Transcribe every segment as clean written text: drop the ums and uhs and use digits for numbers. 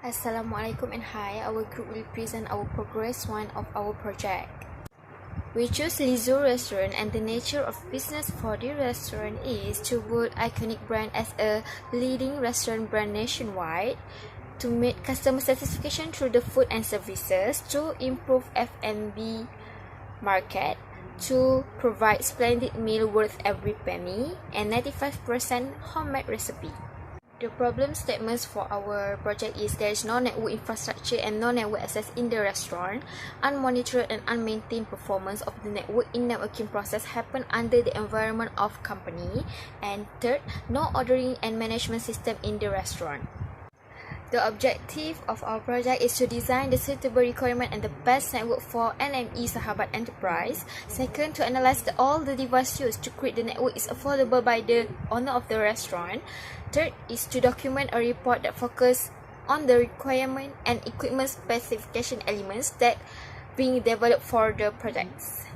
Assalamualaikum and hi, our group will present our progress one of our project. We choose Lizo restaurant and the nature of business for the restaurant is to build iconic brand as a leading restaurant brand nationwide, to meet customer satisfaction through the food and services, to improve F&B market, to provide splendid meal worth every penny, and 95% homemade recipe. The problem statements for our project is there is no network infrastructure and no network access in the restaurant. Unmonitored and unmaintained performance of the network in networking process happen under the environment of company. And third, no ordering and management system in the restaurant. The objective of our project is to design the suitable requirement and the best network for NME Sahabat Enterprise. Second, to analyze all the device used to create the network is affordable by the owner of the restaurant. Third is to document a report that focuses on the requirement and equipment specification elements that being developed for the projects.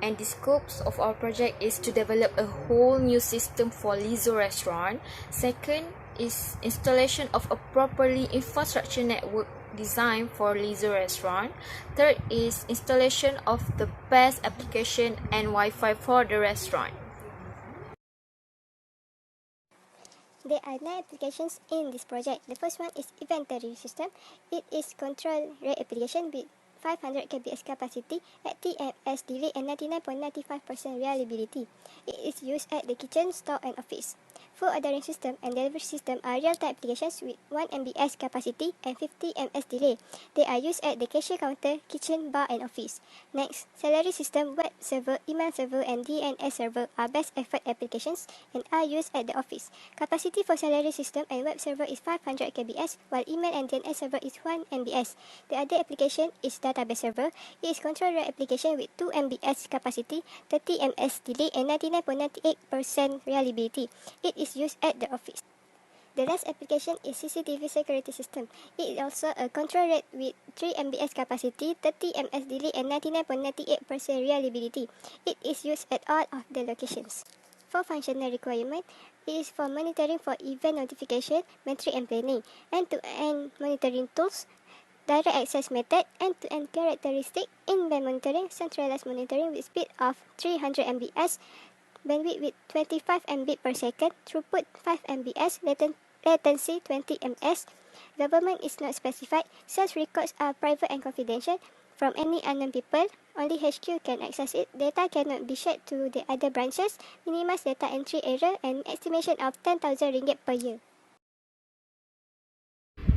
And the scopes of our project is to develop a whole new system for Lizo restaurant. Second is installation of a properly infrastructure network design for Lizo restaurant. Third is installation of the best application and Wi-Fi for the restaurant. There are 9 applications in this project. The first one is inventory system. It is control rate application with 500 kbs capacity at TMS delay and 99.95% reliability. It is used at the kitchen, store and office. Food ordering system and delivery system are real-time applications with 1 MBS capacity and 50 ms delay. They are used at the cashier counter, kitchen, bar and office. Next, salary system, web server, email server and DNS server are best effort applications and are used at the office. Capacity for salary system and web server is 500 kbs while email and DNS server is 1 MBS. The other application is database server. It is control rate application with 2 MBS capacity, 30 ms delay and 99.98% reliability. It is used at the office. The last application is CCTV security system. It is also a control rate with 3 MBS capacity, 30 ms delay and 99.98% reliability. It is used at all of the locations. For functional requirement, it is for monitoring for event notification, metric and planning, end-to-end monitoring tools, direct access method, end-to-end characteristic, in-band monitoring, centralized monitoring with speed of 300 Mbps, bandwidth with 25 Mbit per second, throughput 5 Mbs, latency 20 ms. Government is not specified. Sales records are private and confidential from any unknown people. Only HQ can access it. Data cannot be shared to the other branches. Minimize data entry error and estimation of 10,000 ringgit per year.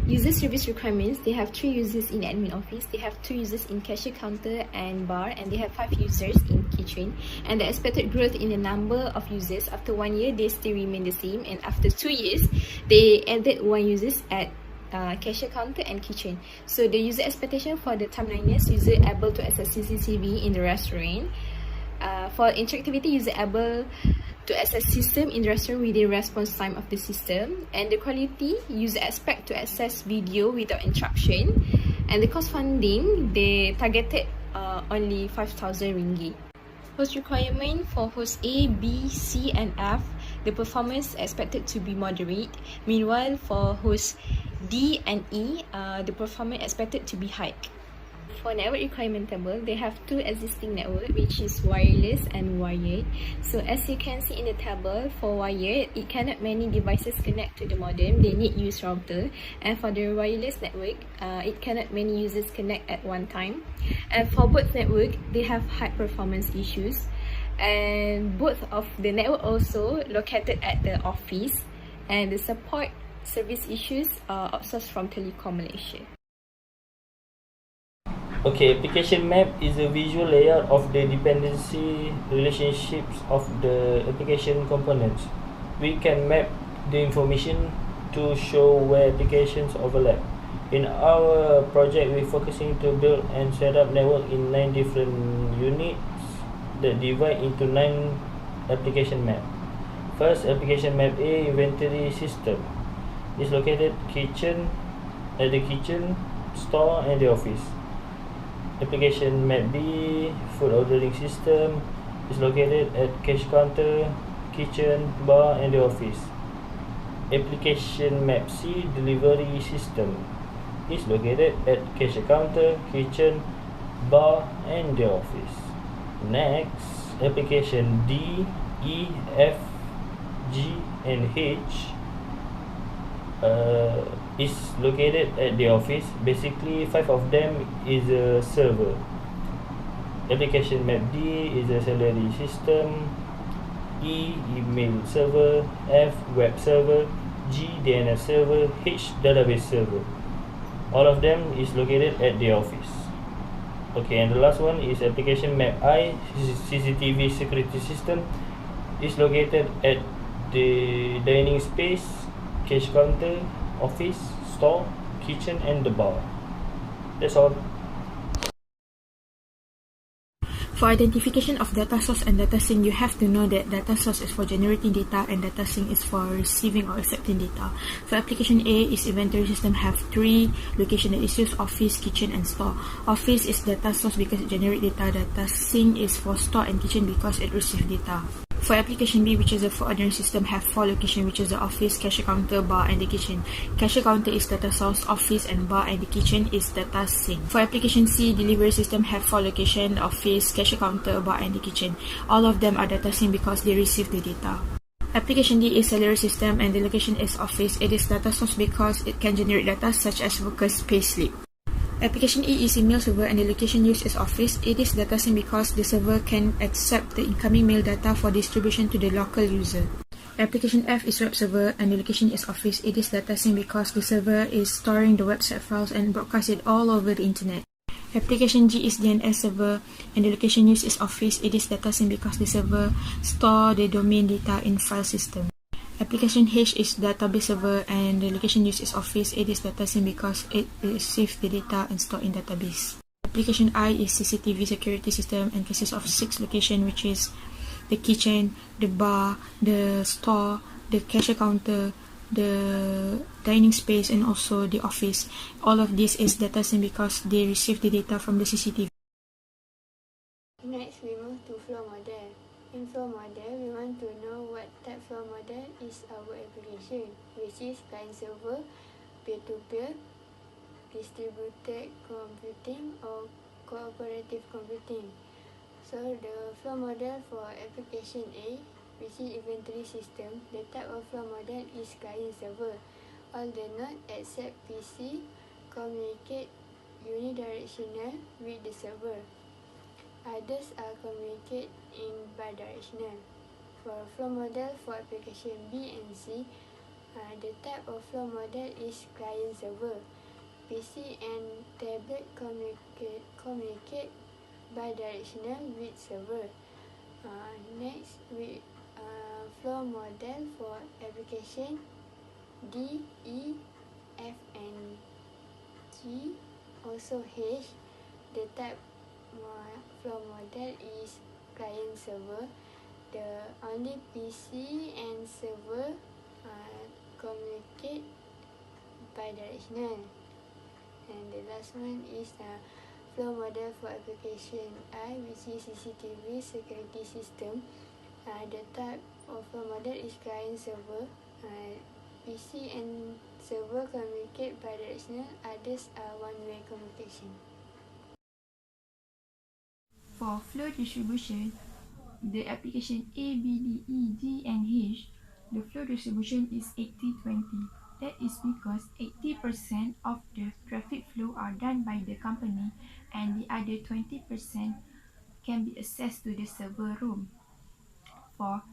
User service requirements, they have 3 users in admin office, they have 2 users in cashier counter and bar, and they have 5 users in kitchen. And the expected growth in the number of users after 1 year, they still remain the same, and after 2 years, they added 1 users at cashier counter and kitchen. So the user expectation for the timeliness, user able to access CCTV in the restaurant. For interactivity, user able to access system in the restaurant within response time of the system. And the quality, user expect to access video without interruption. And the cost funding, they targeted only 5,000 ringgit. Host requirement for host A, B, C and F, the performance expected to be moderate. Meanwhile, for host D and E, the performance expected to be high. For network requirement table, they have 2 existing network, which is wireless and wired. So as you can see in the table, for wired, it cannot many devices connect to the modem. They need use router. And for the wireless network, it cannot many users connect at one time. And for both network, they have high performance issues. And both of the network also located at the office. And the support service issues are outsourced from Telecom Malaysia. Okay, application map is a visual layout of the dependency relationships of the application components. We can map the information to show where applications overlap. In our project, we're focusing to build and set up network in 9 different units that divide into 9 application map. First, application map A, inventory system, is located at the kitchen, store and the office. Application map B, food ordering system, is located at cash counter, kitchen, bar and the office. application map C delivery system is located at cashier counter, kitchen, bar, and the office. Next, application D, E, F, G, and H is located at the office. Basically, 5 of them is a server. Application map D is a salary system, E, email server, F, web server, G, DNS server, H, database server. All of them is located at the office. Okay, and the last one is application map I, CCTV security system, is located at the dining space, cash counter, office, store, kitchen, and the bar. That's all. For identification of data source and data sink, you have to know that data source is for generating data and data sink is for receiving or accepting data. For application A, its inventory system have 3 locations that is used: office, kitchen, and store. Office is data source because it generates data. Data sink is for store and kitchen because it receives data. For application B, which is a for ordinary system, have 4 locations, which is the office, cashier counter, bar, and the kitchen. Cashier counter is data source, office and bar, and the kitchen is data sink. For application C, delivery system have 4 locations: office, cashier counter, bar, and the kitchen. All of them are data sink because they receive the data. Application D is salary system and the location is office. It is data source because it can generate data such as workers' payslip. Application E is email server and the location used is office. It is data sink because the server can accept the incoming mail data for distribution to the local user. Application F is web server and the location is office. It is data sink because the server is storing the website files and broadcast it all over the internet. Application G is DNS server and the location used is office. It is data sink because the server store the domain data in file system. Application H is database server and the location used is office. It is data sink because it receives the data and store in database. Application I is CCTV security system and consists of 6 locations, which is the kitchen, the bar, the store, the cashier counter, the dining space, and also the office. All of this is data sink because they receive the data from the CCTV. Next, we move to flow model. In flow model, we want to know what type flow model is our application, which is client-server, peer-to-peer, distributed computing, or cooperative computing. So the flow model for application A, which is inventory system, the type of flow model is client-server. All the nodes except PC communicate unidirectional with the server. Others are communicate in bidirectional. For flow model for application B and C, the type of flow model is client-server. PC and tablet communicate bidirectional with server. Next, we flow model for application D, E, F, and G, also H. The type flow model is client-server. The only PC and server communicate bidirectional. And the last one is flow model for application I, which is CCTV security system. The type of flow model is client-server. PC and server communicate bidirectional. Others are one-way communication. For flow distribution, the application A, B, D, E, G, and H, the flow distribution is 80-20. That is because 80% of the traffic flow are done by the company and the other 20% can be accessed to the server room. For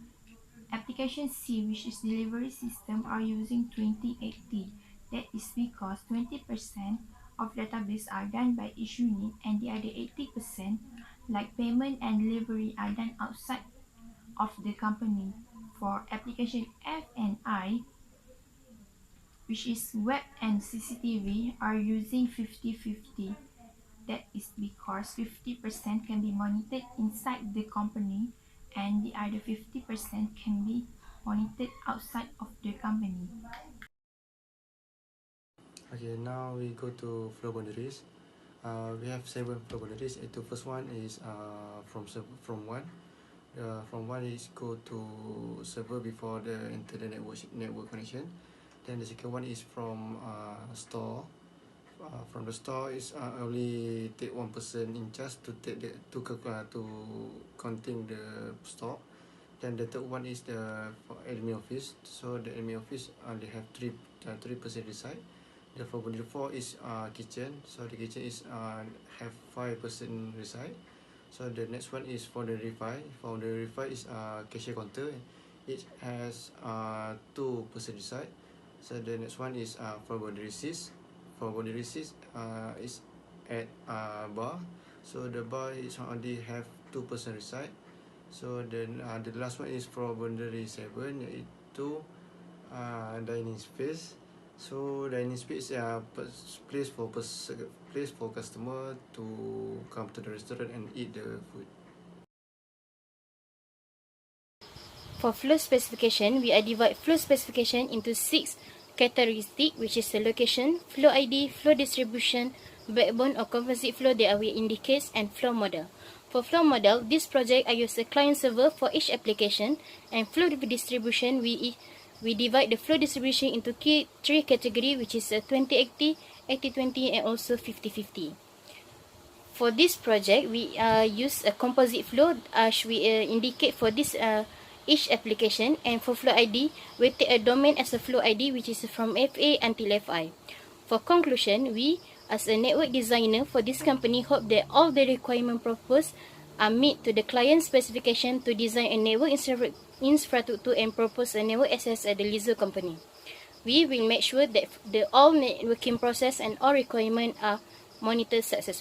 application C, which is delivery system, are using 20-80. That is because 20% of database are done by each unit and the other 80%, like payment and delivery, are done outside of the company. For application F and I, which is web and CCTV, are using 50-50. That is because 50% can be monitored inside the company and the other 50% can be monitored outside of the company. Okay, now we go to flow boundaries. We have 7 flow boundaries. The first one is from one. From one is go to server before the enter the network connection. Then the second one is from store. From the store is only take one person in charge to take to counting the stock. Then the third one is the for admin office. So the admin office they have three person inside. The floor 4 is kitchen. So the kitchen is have 5 person reside. So the next one is for the refi. For the refi is cashier counter. It has 2 person inside. So the next one is for boundary 6. For boundary 6 is at bar. So the bar is only have 2 person reside. So then the last one is for boundary 7, iaitu dining space. So dining space place for customer to come to the restaurant and eat the food. For flow specification, we divide flow specification into 6 characteristics, which is the location, flow ID, flow distribution, backbone or composite flow that we indicate, and flow model. For flow model, this project I use a client server for each application, and flow distribution we divide the flow distribution into 3 categories, which is 20/80, 80/20, and also 50/50. For this project, we use a composite flow as we indicate for this each application, and for flow ID, we take a domain as a flow ID, which is from FA until FI. For conclusion, we as a network designer for this company hope that all the requirements proposed are met to the client specification to design a network infrastructure and propose a network access at the Lizzo company. We will make sure that the all networking process and all requirements are monitored successfully.